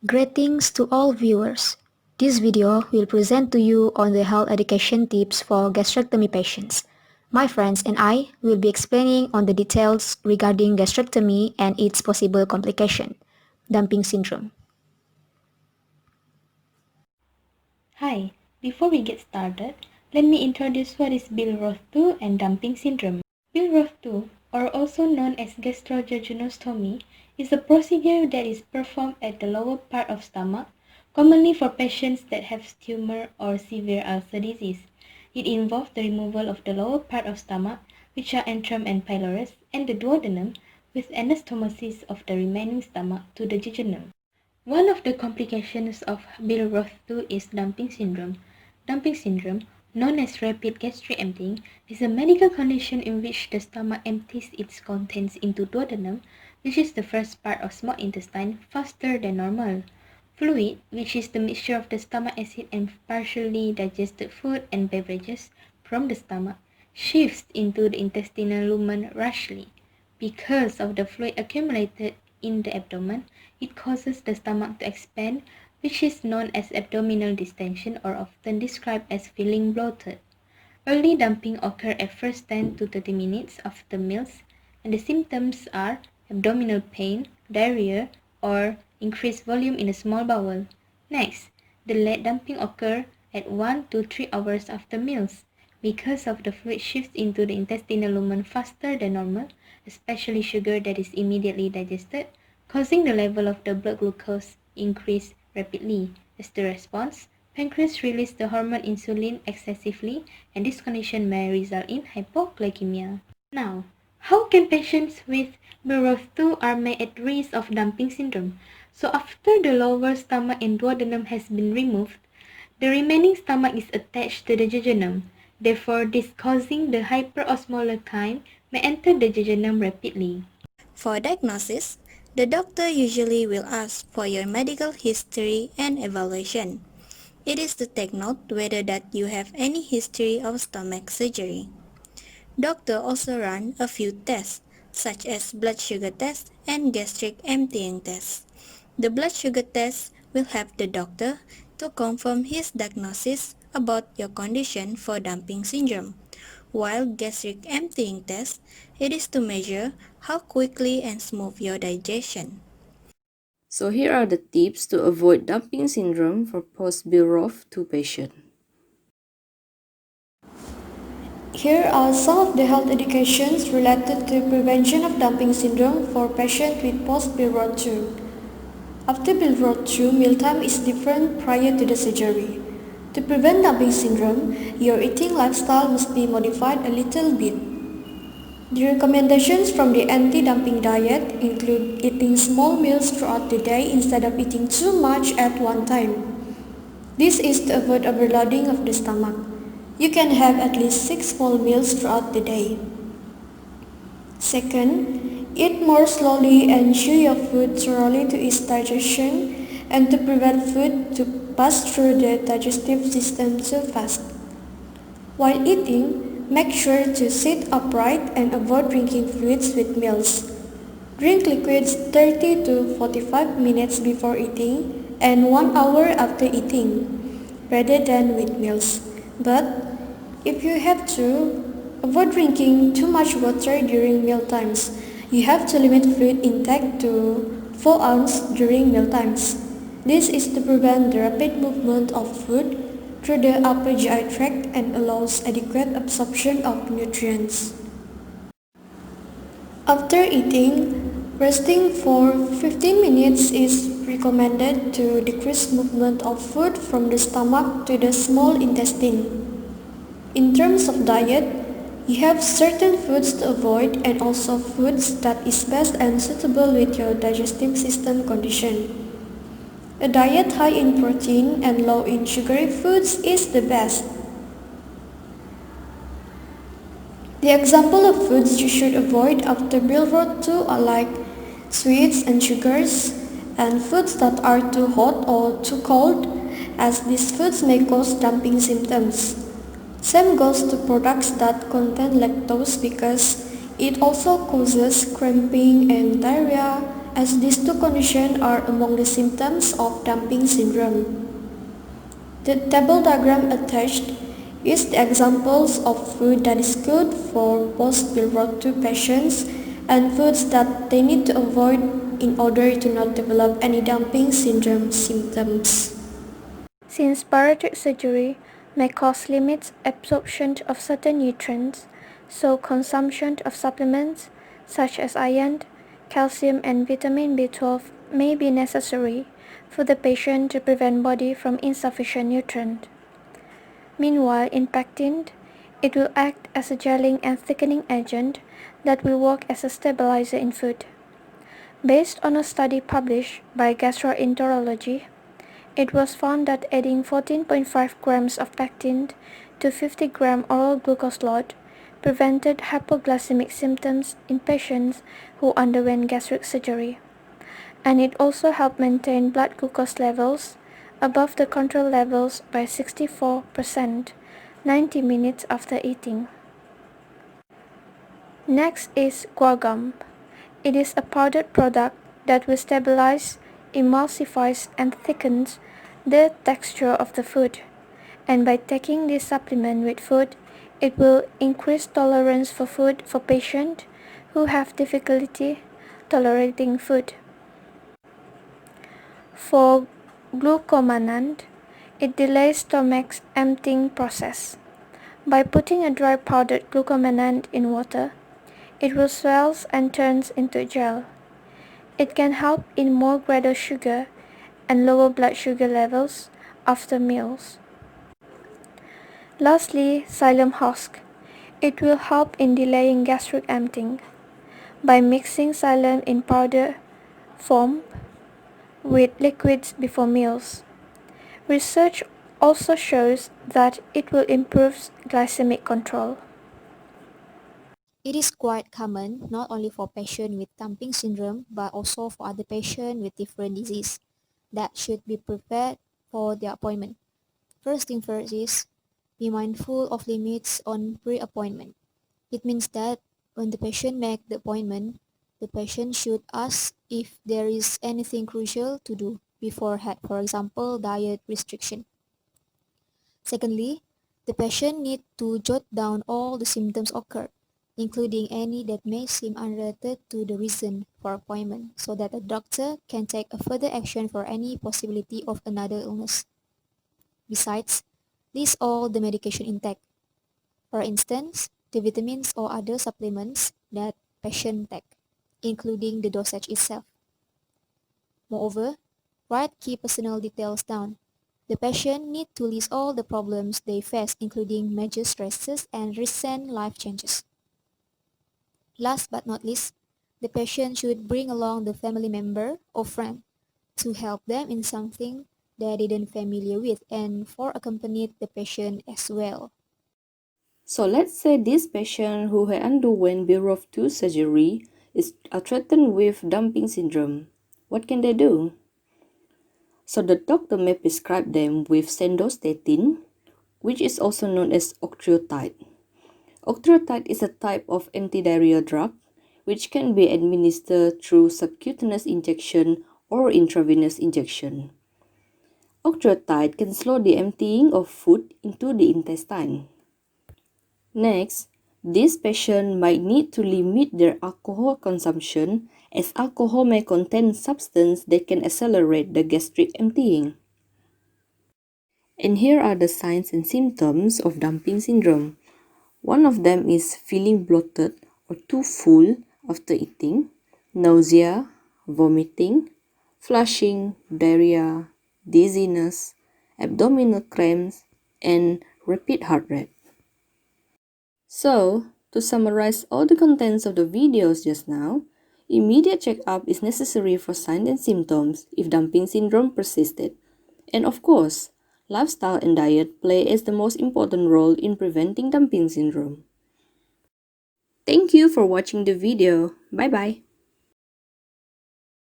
Greetings to all viewers. This video will present to you on the health education tips for gastrectomy patients. My friends and I will be explaining on the details regarding gastrectomy and its possible complication, dumping syndrome. Hi, before we get started, let me introduce what is Billroth 2 and dumping syndrome. Billroth 2, or also known as gastrojejunostomy, is a procedure that is performed at the lower part of stomach, commonly for patients that have tumor or severe ulcer disease. It involves the removal of the lower part of stomach, which are antrum and pylorus, and the duodenum, with anastomosis of the remaining stomach to the jejunum. One of the complications of Billroth 2 is dumping syndrome. Dumping syndrome, known as rapid gastric emptying, is a medical condition in which the stomach empties its contents into duodenum, which is the first part of small intestine, faster than normal. Fluid, which is the mixture of the stomach acid and partially digested food and beverages from the stomach, shifts into the intestinal lumen rashly. Because of the fluid accumulated in the abdomen, it causes the stomach to expand, which is known as abdominal distension or often described as feeling bloated. Early dumping occurs at first 10 to 30 minutes after meals, and the symptoms are abdominal pain, diarrhea, or increased volume in the small bowel. Next, the late dumping occurs at 1 to 3 hours after meals. Because of the fluid shifts into the intestinal lumen faster than normal, especially sugar that is immediately digested, causing the level of the blood glucose increase rapidly. As the response, pancreas releases the hormone insulin excessively, and this condition may result in hypoglycemia. Now, how can patients with Billroth 2 are made at risk of dumping syndrome? So after the lower stomach and duodenum has been removed, the remaining stomach is attached to the jejunum. Therefore, this causing the hyperosmolar chyme may enter the jejunum rapidly. For diagnosis, the doctor usually will ask for your medical history and evaluation. It is to take note whether that you have any history of stomach surgery. Doctor also run a few tests, such as blood sugar test and gastric emptying test. The blood sugar test will help the doctor to confirm his diagnosis about your condition for dumping syndrome, while gastric emptying test, it is to measure how quickly and smooth your digestion. So here are the tips to avoid dumping syndrome for post-Billroth 2 patient. Here are some of the health educations related to prevention of dumping syndrome for patients with post-Billroth 2. After Billroth 2, mealtime is different prior to the surgery. To prevent dumping syndrome, your eating lifestyle must be modified a little bit. The recommendations from the anti-dumping diet include eating small meals throughout the day instead of eating too much at one time. This is to avoid overloading of the stomach. You can have at least 6 small meals throughout the day. Second, eat more slowly and chew your food thoroughly to ease digestion and to prevent food to pass through the digestive system too fast. While eating, make sure to sit upright and avoid drinking fluids with meals. Drink liquids 30 to 45 minutes before eating and 1 hour after eating, rather than with meals. But if you have to, avoid drinking too much water during meal times. You have to limit fluid intake to 4 ounces during meal times. This is to prevent the rapid movement of food through the upper GI tract and allows adequate absorption of nutrients. After eating, resting for 15 minutes is recommended to decrease movement of food from the stomach to the small intestine. In terms of diet, you have certain foods to avoid and also foods that is best and suitable with your digestive system condition. A diet high in protein and low in sugary foods is the best. The example of foods you should avoid after Billroth 2 are like sweets and sugars, and foods that are too hot or too cold, as these foods may cause dumping symptoms. Same goes to products that contain lactose because it also causes cramping and diarrhea as these two conditions are among the symptoms of dumping syndrome. The table diagram attached is the examples of food that is good for post-birth 2 patients and foods that they need to avoid in order to not develop any dumping syndrome symptoms. Since bariatric surgery may cause limits absorption of certain nutrients, so consumption of supplements such as iron, calcium and vitamin B12 may be necessary for the patient to prevent body from insufficient nutrient. Meanwhile, in pectin, it will act as a gelling and thickening agent that will work as a stabilizer in food. Based on a study published by Gastroenterology, it was found that adding 14.5 grams of pectin to 50 gram oral glucose load prevented hypoglycemic symptoms in patients who underwent gastric surgery, and it also helped maintain blood glucose levels above the control levels by 64% 90 minutes after eating. Next is guar gum. It is a powdered product that will stabilize, emulsifies and thickens the texture of the food, and by taking this supplement with food, it will increase tolerance for food for patients who have difficulty tolerating food. For glucomannan, it delays stomach's emptying process. By putting a dry powdered glucomannan in water, it will swell and turns into gel. It can help in more gradual sugar and lower blood sugar levels after meals. Lastly, psyllium husk. It will help in delaying gastric emptying. By mixing psyllium in powder form with liquids before meals. Research also shows that it will improve glycemic control. It is quite common not only for patients with dumping syndrome but also for other patients with different disease that should be prepared for their appointment. First thing first is be mindful of limits on pre-appointment. It means that when the patient makes the appointment, the patient should ask if there is anything crucial to do beforehand, for example, diet restriction. Secondly, the patient needs to jot down all the symptoms occurred, including any that may seem unrelated to the reason for appointment, so that the doctor can take a further action for any possibility of another illness. Besides, list all the medication intake. For instance, the vitamins or other supplements that patient take, including the dosage itself. Moreover, write key personal details down. The patient needs to list all the problems they face, including major stresses and recent life changes. Last but not least, the patient should bring along the family member or friend to help them in something they didn't familiar with and for accompany the patient as well. So let's say this patient who had underwent birth 2 surgery is threatened with dumping syndrome. What can they do? So the doctor may prescribe them with senvastatin, which is also known as octreotide. Octreotide is a type of antidiarrheal drug which can be administered through subcutaneous injection or intravenous injection. Octreotide can slow the emptying of food into the intestine. Next, this patient might need to limit their alcohol consumption as alcohol may contain substances that can accelerate the gastric emptying. And here are the signs and symptoms of dumping syndrome. One of them is feeling bloated or too full after eating, nausea, vomiting, flushing, diarrhea, dizziness, abdominal cramps, and rapid heart rate. So, to summarize all the contents of the videos just now, immediate checkup is necessary for signs and symptoms if dumping syndrome persisted. And of course, lifestyle and diet play as the most important role in preventing dumping syndrome. Thank you for watching the video. Bye-bye.